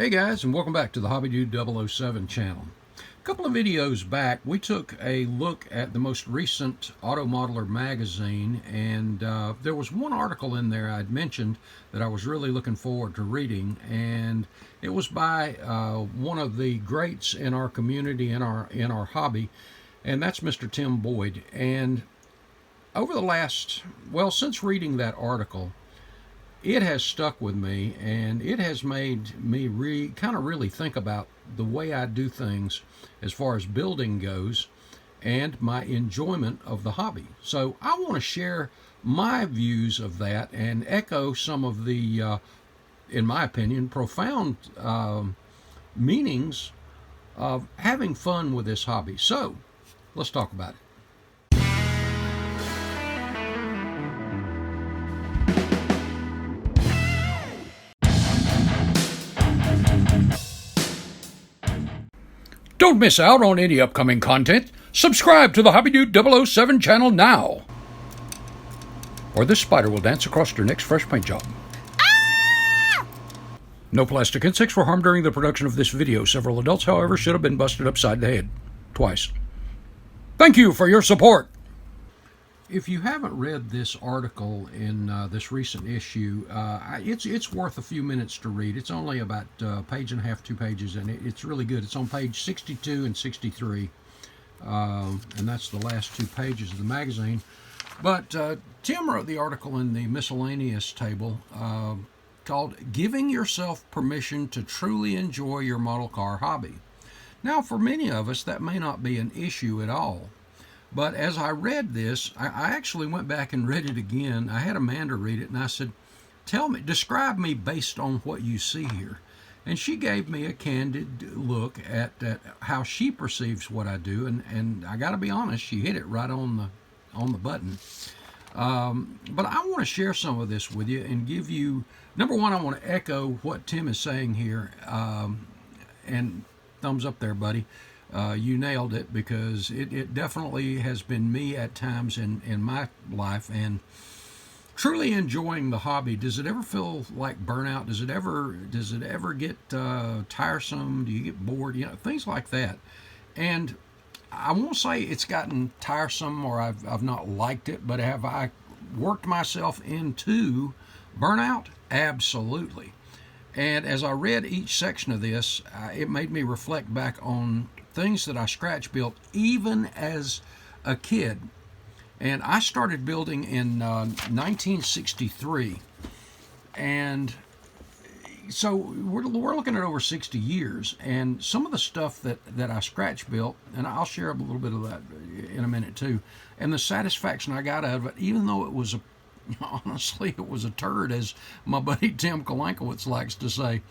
Hey guys, and welcome back to the HobbyDude 007 channel. A couple of videos back, we took a look at the most recent Auto Modeler magazine, and there was one article in there I'd mentioned that I was really looking forward to reading, and it was by one of the greats in our community, in our hobby, and that's Mr. Tim Boyd. And over the last, well, since reading that article, it has stuck with me, and it has made me really think about the way I do things as far as building goes and my enjoyment of the hobby. So I want to share my views of that and echo some of the, in my opinion, profound meanings of having fun with this hobby. So let's talk about it. Don't miss out on any upcoming content. Subscribe to the HobbyDude 007 channel now, or this spider will dance across your next fresh paint job. Ah! No plastic insects were harmed during the production of this video. Several adults, however, should have been busted upside the head. Twice. Thank you for your support. If you haven't read this article in this recent issue, it's worth a few minutes to read. It's only about a page and a half, 2 pages, and it's really good. It's on page 62 and 63, and that's the last 2 pages of the magazine. But Tim wrote the article in the miscellaneous table called Giving Yourself Permission to Truly Enjoy Your Model Car Hobby. Now, for many of us, that may not be an issue at all. But as I read this, I actually went back and read it again. I had Amanda read it, and I said, describe me based on what you see here. And she gave me a candid look at how she perceives what I do, and I got to be honest, she hit it right on the button. But I want to share some of this with you and give you, number one, I want to echo what Tim is saying here, and thumbs up there, buddy. You nailed it, because it definitely has been me at times in my life, and truly enjoying the hobby. Does it ever feel like burnout? Does it ever get tiresome? Do you get bored? You know, things like that. And I won't say it's gotten tiresome or I've not liked it, but have I worked myself into burnout? Absolutely. And as I read each section of this, it made me reflect back on things that I scratch built even as a kid. And I started building in 1963, and so we're looking at over 60 years. And some of the stuff that I scratch built, and I'll share a little bit of that in a minute too, and the satisfaction I got out of it, even though it was honestly it was a turd, as my buddy Tim Kalankowitz likes to say.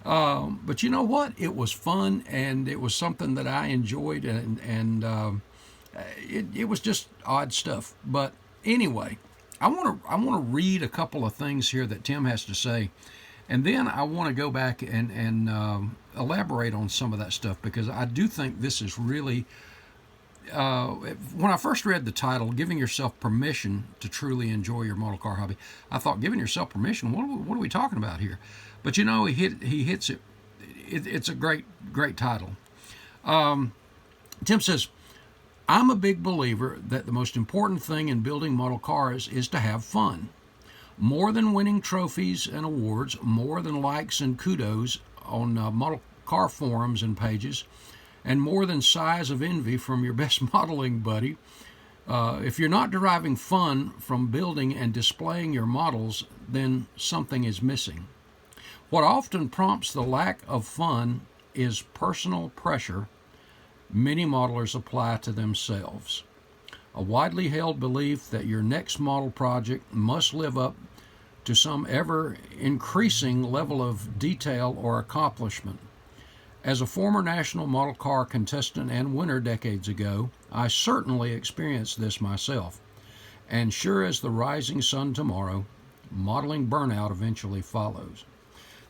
But you know what? It was fun, and it was something that I enjoyed, and it was just odd stuff. But anyway, I want to read a couple of things here that Tim has to say, and then I want to go back and elaborate on some of that stuff, because I do think this is really. When I first read the title, Giving Yourself Permission to Truly Enjoy Your Model Car Hobby, I thought, giving yourself permission, what are we talking about here? But you know, he hits it. It's a great title. Tim says, I'm a big believer that the most important thing in building model cars is to have fun. More than winning trophies and awards, more than likes and kudos on model car forums and pages, and more than sighs of envy from your best modeling buddy. If you're not deriving fun from building and displaying your models, then something is missing. What often prompts the lack of fun is personal pressure many modelers apply to themselves. A widely held belief that your next model project must live up to some ever-increasing level of detail or accomplishment. As a former national model car contestant and winner decades ago, I certainly experienced this myself. And sure as the rising sun tomorrow, modeling burnout eventually follows.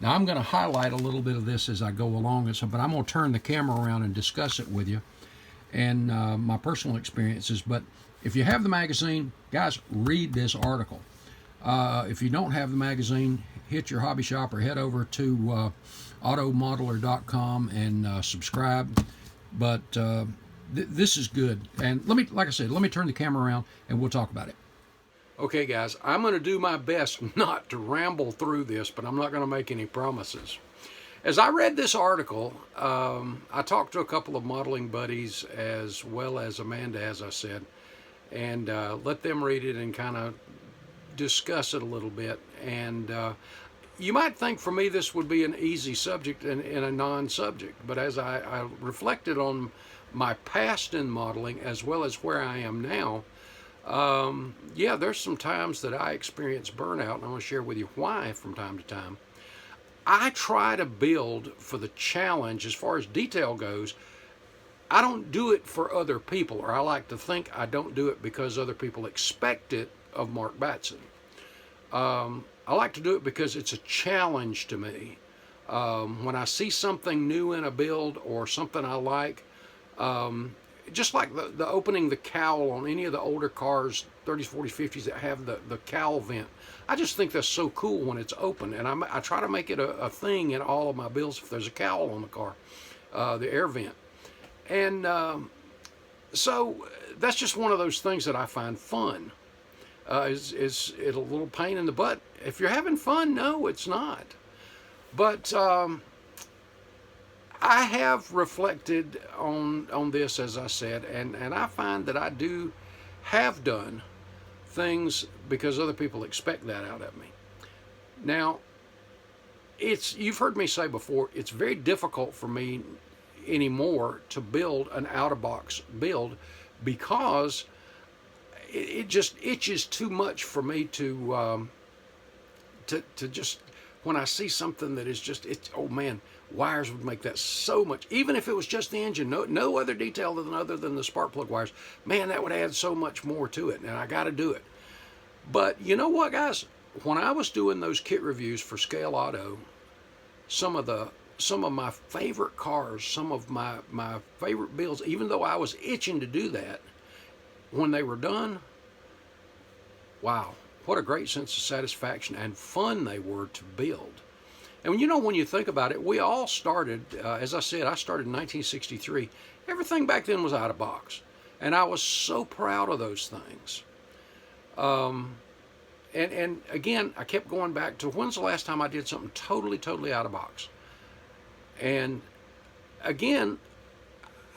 Now, I'm going to highlight a little bit of this as I go along, but I'm going to turn the camera around and discuss it with you and my personal experiences. But if you have the magazine, guys, read this article. If you don't have the magazine, hit your hobby shop or head over to automodeler.com and subscribe. But this is good. And like I said, let me turn the camera around and we'll talk about it. Okay, guys, I'm going to do my best not to ramble through this, but I'm not going to make any promises. As I read this article, I talked to a couple of modeling buddies as well as Amanda, as I said, and let them read it and kind of discuss it a little bit. And you might think for me this would be an easy subject and a non-subject, but as I reflected on my past in modeling as well as where I am now, yeah, there's some times that I experience burnout, and I want to share with you why from time to time. I try to build for the challenge as far as detail goes. I don't do it for other people, or I like to think I don't do it because other people expect it of Mark Batson. I like to do it because it's a challenge to me. When I see something new in a build or something I like, just like the opening the cowl on any of the older cars, 30s, 40s, 50s that have the cowl vent. I just think that's so cool when it's open, and I try to make it a thing in all of my builds if there's a cowl on the car, the air vent. And so that's just one of those things that I find fun. Is it a little pain in the butt? If you're having fun, no, it's not. But I have reflected on this, as I said, and I find that I have done things because other people expect that out of me. Now, you've heard me say before, it's very difficult for me anymore to build an out-of-box build because it just itches too much for me to just, when I see something that is just, oh man, wires would make that so much, even if it was just the engine, no other detail other than the spark plug wires, man, that would add so much more to it, and I got to do it. But you know what, guys, when I was doing those kit reviews for Scale Auto, some of my favorite cars, some of my favorite builds, even though I was itching to do that, when they were done, wow, what a great sense of satisfaction and fun they were to build. And you know, when you think about it, we all started, as I said, I started in 1963. Everything back then was out of box. And I was so proud of those things. And again, I kept going back to when's the last time I did something totally out of box. And again,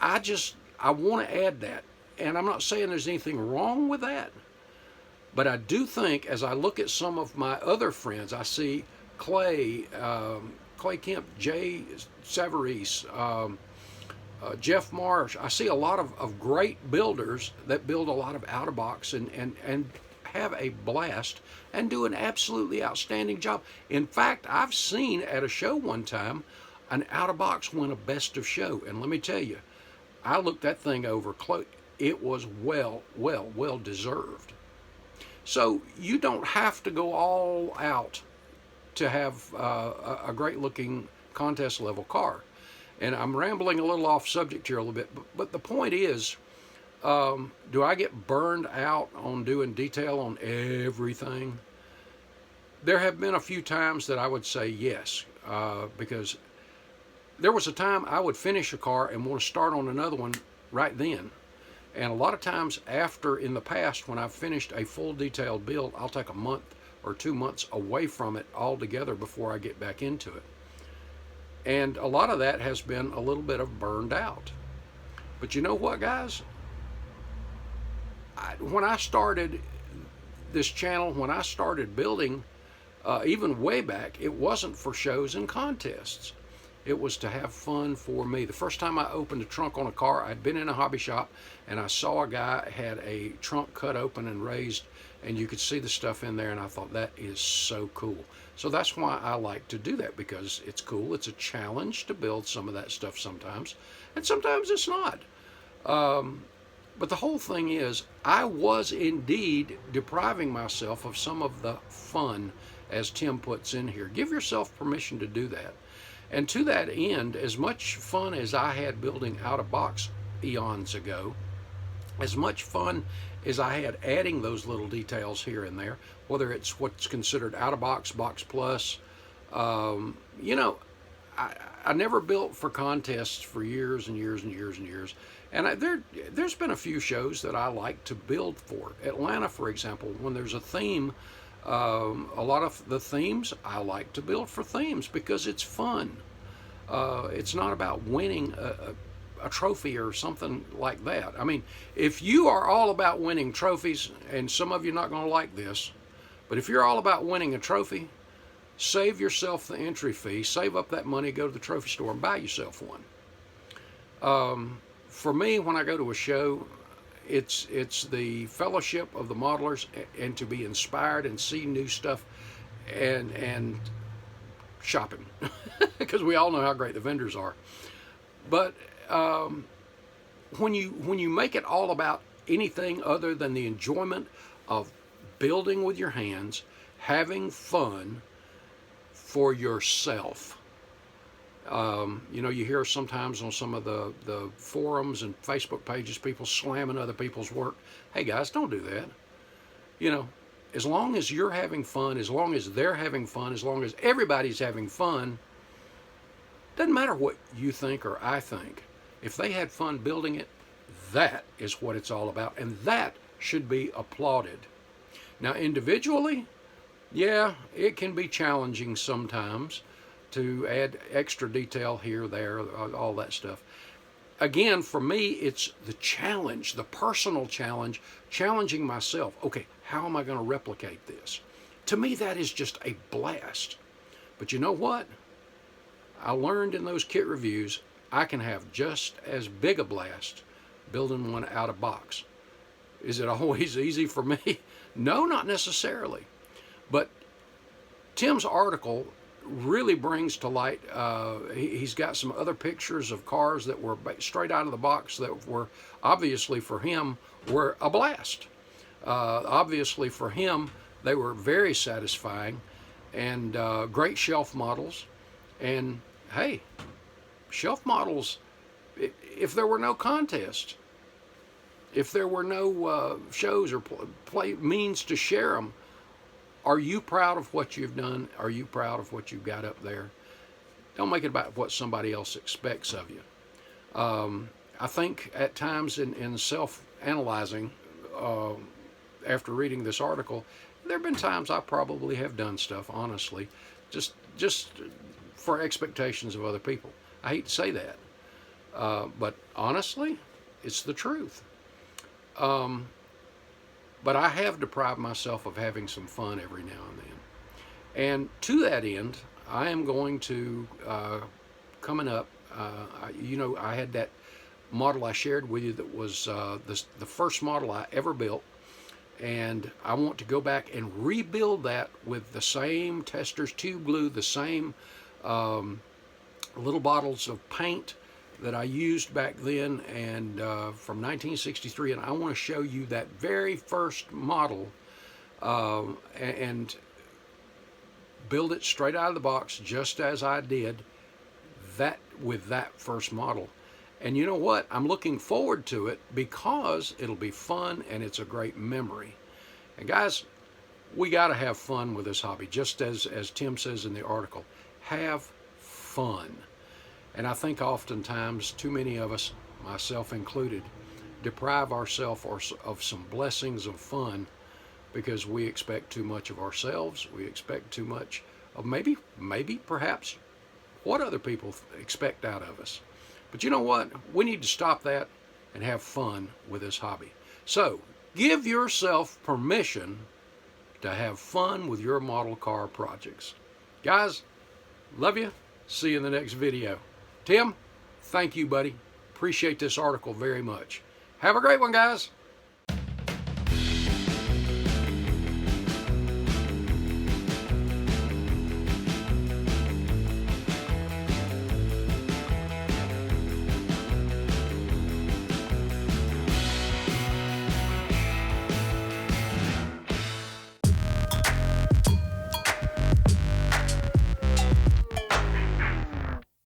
I want to add that. And I'm not saying there's anything wrong with that. But I do think, as I look at some of my other friends, I see Clay Kemp, Jay Savarese, Jeff Marsh. I see a lot of great builders that build a lot of out-of-box and have a blast and do an absolutely outstanding job. In fact, I've seen at a show one time an out-of-box win a best of show. And let me tell you, I looked that thing over close. It was well deserved. So you don't have to go all out to have a great looking contest level car. And I'm rambling a little off subject here a little bit, but the point is, do I get burned out on doing detail on everything? There have been a few times that I would say yes, because there was a time I would finish a car and want to start on another one right then. And a lot of times in the past, when I've finished a full detailed build, I'll take a month or 2 months away from it altogether before I get back into it. And a lot of that has been a little bit of burned out. But you know what, guys? When I started this channel, when I started building, even way back, it wasn't for shows and contests. It was to have fun for me. The first time I opened a trunk on a car, I'd been in a hobby shop and I saw a guy had a trunk cut open and raised, and you could see the stuff in there, and I thought, that is so cool. So that's why I like to do that, because it's cool. It's a challenge to build some of that stuff sometimes, and sometimes it's not. But the whole thing is, I was indeed depriving myself of some of the fun, as Tim puts in here. Give yourself permission to do that. And to that end, as much fun as I had building out-of-box eons ago, as much fun as I had adding those little details here and there, whether it's what's considered out-of-box, box plus, you know, I never built for contests for years and years and years and years. And there's been a few shows that I like to build for. Atlanta, for example, when there's a theme, a lot of the themes, I like to build for themes because it's fun. It's not about winning a trophy or something like that. I mean, if you are all about winning trophies, and some of you are not going to like this, but if you're all about winning a trophy, save yourself the entry fee, save up that money, go to the trophy store and buy yourself one. For me, when I go to a show, it's the fellowship of the modelers and to be inspired and see new stuff and shopping because we all know how great the vendors are. But when you make it all about anything other than the enjoyment of building with your hands, having fun for yourself. You know, you hear sometimes on some of the forums and Facebook pages people slamming other people's work. Hey guys, don't do that. You know, as long as you're having fun, as long as they're having fun, as long as everybody's having fun, doesn't matter what you think or I think. If they had fun building it, that is what it's all about, and that should be applauded. Now, individually, yeah, it can be challenging sometimes to add extra detail here, there, all that stuff. Again, for me, it's the challenge, the personal challenge, challenging myself. Okay, how am I going to replicate this? To me, that is just a blast. But you know what? I learned in those kit reviews, I can have just as big a blast building one out of box. Is it always easy for me? No, not necessarily. But Tim's article really brings to light, he's got some other pictures of cars that were straight out of the box that were obviously for him were a blast. Obviously for him, they were very satisfying and great shelf models. And hey, shelf models, if there were no contest, if there were no shows or play means to share them, are you proud of what you've done? Are you proud of what you've got up there? Don't make it about what somebody else expects of you. I think at times in self-analyzing, after reading this article, there have been times I probably have done stuff, honestly, just for expectations of other people. I hate to say that, but honestly, it's the truth. But I have deprived myself of having some fun every now and then. And to that end, I am going to, coming up, you know, I had that model I shared with you that was the first model I ever built. And I want to go back and rebuild that with the same Testors tube glue, the same little bottles of paint that I used back then and from 1963, and I want to show you that very first model and build it straight out of the box just as I did that with that first model. And you know what? I'm looking forward to it because it'll be fun and it's a great memory. And guys, we got to have fun with this hobby, just as Tim says in the article. Have fun. And I think oftentimes too many of us, myself included, deprive ourselves of some blessings of fun because we expect too much of ourselves. We expect too much of maybe perhaps what other people expect out of us. But you know what? We need to stop that and have fun with this hobby. So give yourself permission to have fun with your model car projects. Guys, love you. See you in the next video. Tim, thank you, buddy. Appreciate this article very much. Have a great one, guys.